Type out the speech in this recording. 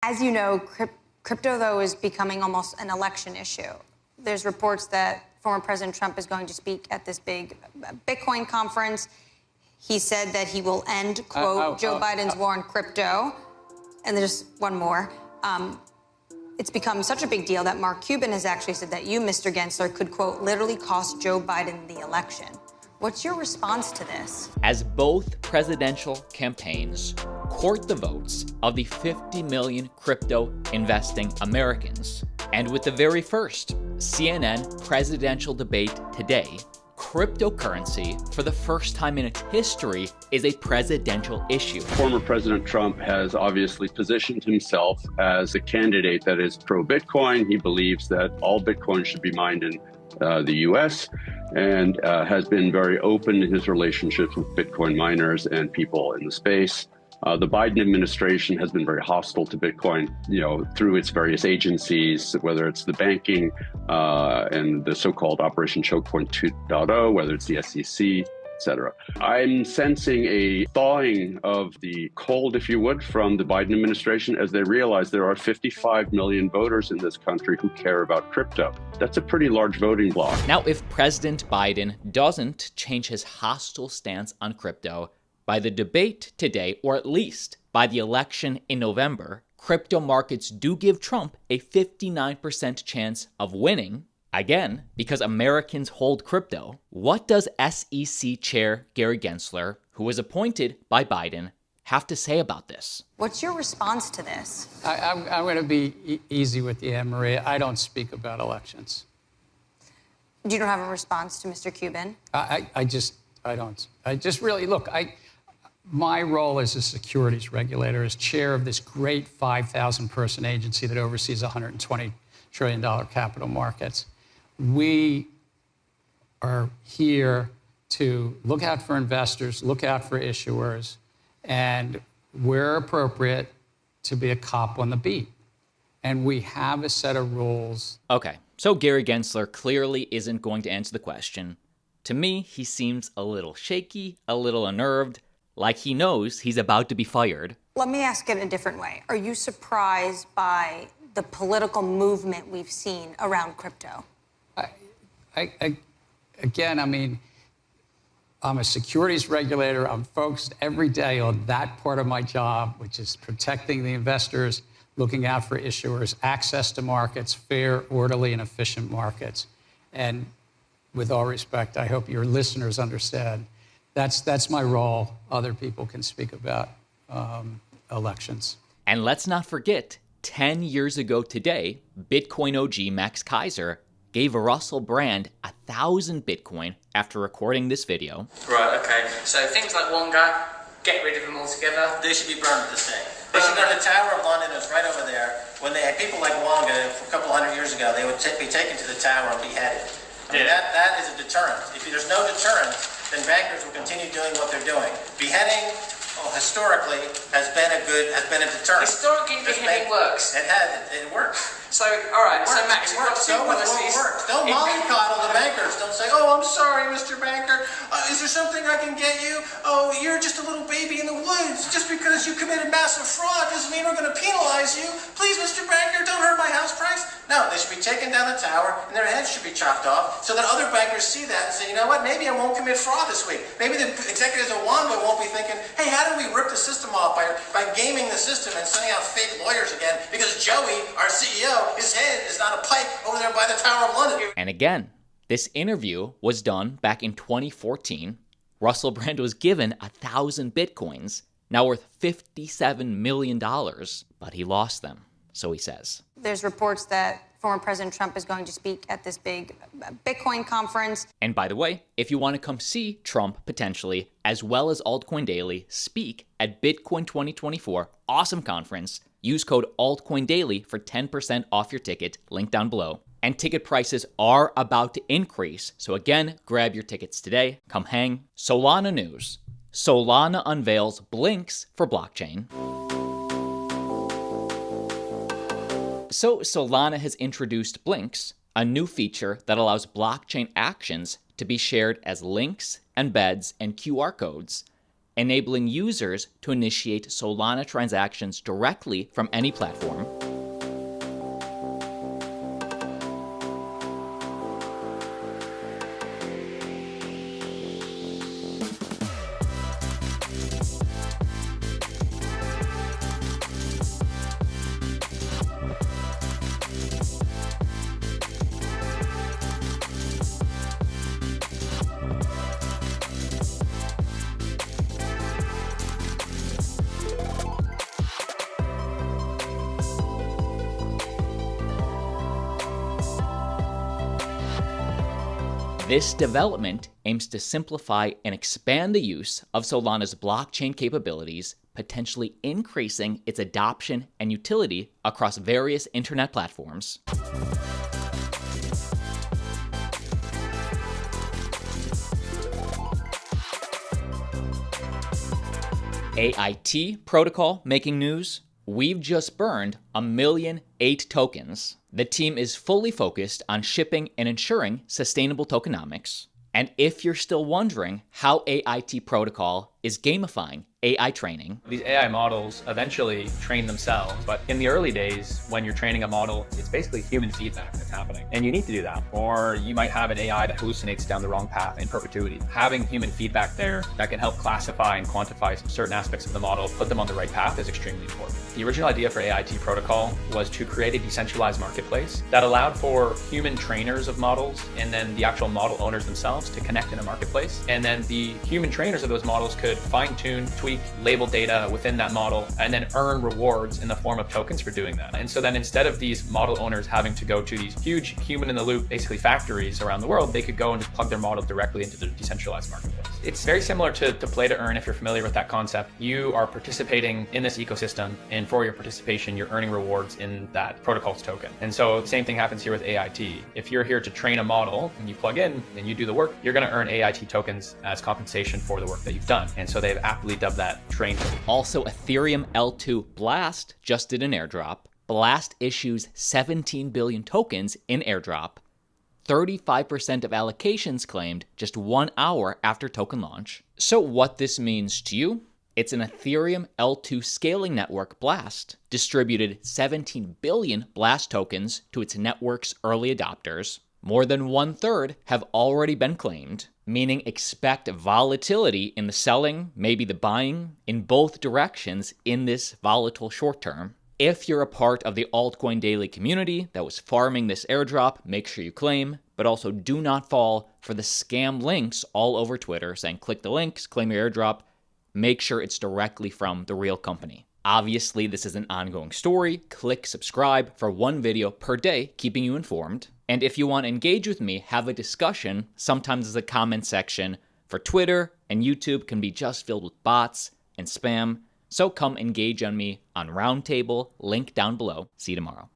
As you know, crypto, though, is becoming almost an election issue. There's reports that former President Trump is going to speak at this big Bitcoin conference. He said that he will end, quote, Joe Biden's war on crypto. And there's one more. It's become such a big deal that Mark Cuban has actually said that you, Mr. Gensler, could, quote, literally cost Joe Biden the election. What's your response to this? As both presidential campaigns court the votes of the 50 million crypto investing Americans, and with the very first CNN presidential debate today, cryptocurrency, for the first time in its history, is a presidential issue. Former President Trump has obviously positioned himself as a candidate that is pro-Bitcoin. He believes that all Bitcoin should be mined in the U.S. and has been very open in his relationships with Bitcoin miners and people in the space. The Biden administration has been very hostile to Bitcoin, through its various agencies, whether it's the banking and the so-called Operation Choke Point 2.0, whether it's the SEC, etc. I'm sensing a thawing of the cold, if you would, from the Biden administration as they realize there are 55 million voters in this country who care about crypto. That's a pretty large voting bloc. Now, if President Biden doesn't change his hostile stance on crypto by the debate today, or at least by the election in November, crypto markets do give Trump a 59% chance of winning, again, because Americans hold crypto. What does SEC Chair Gary Gensler, who was appointed by Biden, have to say about this? What's your response to this? I'm going to be easy with you, Anne-Maria. I don't speak about elections. You don't have a response to Mr. Cuban? I don't. My role as a securities regulator, as chair of this great 5,000-person agency that oversees $120 trillion capital markets, we are here to look out for investors, look out for issuers, and where appropriate, to be a cop on the beat. And we have a set of rules. Okay, so Gary Gensler clearly isn't going to answer the question. To me, he seems a little shaky, a little unnerved, like he knows he's about to be fired. Let me ask it a different way. Are you surprised by the political movement we've seen around crypto? I'm a securities regulator. I'm focused every day on that part of my job, which is protecting the investors, looking out for issuers, access to markets, fair, orderly, and efficient markets. And with all respect, I hope your listeners understand that's my role. Other people can speak about elections. And let's not forget, 10 years ago today, Bitcoin OG Max Keiser gave Russell Brand 1,000 Bitcoin after recording this video. Right, okay. So things like Wonga, get rid of them altogether. They should be burned at the stake. They should burn the Tower of London is right over there. When they had people like Wonga a couple hundred years ago, they would be taken to the tower and beheaded. That is a deterrent. If there's no deterrent, then bankers will continue doing what they're doing. Beheading, historically, has been a deterrent. Historically, beheading works. It works. So, all right, so Max, you've got two policies. Don't mollycoddle the bankers. Don't say, oh, I'm sorry, Mr. Banker. Is there something I can get you? Oh, you're just a little baby in the woods. Just because you committed massive fraud doesn't mean we're going to penalize you. Please, Mr. Banker, don't hurt my house price. No, they should be taken down the tower and their heads should be chopped off so that other bankers see that and say, you know what, maybe I won't commit fraud this week. Maybe the executives at Wanda won't be thinking, hey, how do we rip the system off by gaming the system and sending out fake lawyers again because Joey, our CEO, his head is not a pike over there by the Tower of London. And again, this interview was done back in 2014. Russell Brand was given 1,000 Bitcoins, now worth $57 million, but he lost them, so he says. There's reports that former President Trump is going to speak at this big Bitcoin conference. And by the way, if you want to come see Trump potentially, as well as Altcoin Daily, speak at Bitcoin 2024, awesome conference, use code Altcoin Daily for 10% off your ticket, link down below. And ticket prices are about to increase, so again, grab your tickets today. Come hang. Solana news. Solana unveils blinks for blockchain. So Solana has introduced blinks, a new feature that allows blockchain actions to be shared as links, embeds, and QR codes. enabling users to initiate Solana transactions directly from any platform. This development aims to simplify and expand the use of Solana's blockchain capabilities, potentially increasing its adoption and utility across various internet platforms. AIT protocol making news. We've just burned 1,000,008 tokens. The team is fully focused on shipping and ensuring sustainable tokenomics. And if you're still wondering how AIT protocol is gamifying AI training. These AI models eventually train themselves, but in the early days, when you're training a model, it's basically human feedback that's happening. And you need to do that. Or you might have an AI that hallucinates down the wrong path in perpetuity. Having human feedback there that can help classify and quantify certain aspects of the model, put them on the right path is extremely important. The original idea for AIT protocol was to create a decentralized marketplace that allowed for human trainers of models and then the actual model owners themselves to connect in a marketplace. And then the human trainers of those models could fine-tune, tweak, label data within that model, and then earn rewards in the form of tokens for doing that. And so then instead of these model owners having to go to these huge human-in-the-loop, basically factories around the world, they could go and just plug their model directly into their decentralized marketplace. It's very similar to play to earn if you're familiar with that concept. You are participating in this ecosystem, and for your participation, you're earning rewards in that protocol's token. And so the same thing happens here with AIT. If you're here to train a model and you plug in and you do the work, you're going to earn AIT tokens as compensation for the work that you've done. And so they've aptly dubbed that train token. Also, Ethereum L2 Blast just did an airdrop. Blast issues 17 billion tokens in airdrop. 35% of allocations claimed just 1 hour after token launch. So what this means to you? It's an Ethereum L2 scaling network Blast, distributed 17 billion Blast tokens to its network's early adopters. More than 1/3 have already been claimed, meaning expect volatility in the selling, maybe the buying, in both directions in this volatile short term. If you're a part of the Altcoin Daily community that was farming this airdrop, make sure you claim, but also do not fall for the scam links all over Twitter saying click the links, claim your airdrop. Make sure it's directly from the real company. Obviously, this is an ongoing story. Click subscribe for 1 video per day, keeping you informed. And if you want to engage with me, have a discussion, sometimes there's a comment section. For Twitter and YouTube can be just filled with bots and spam. So come engage on me on Roundtable, link down below. See you tomorrow.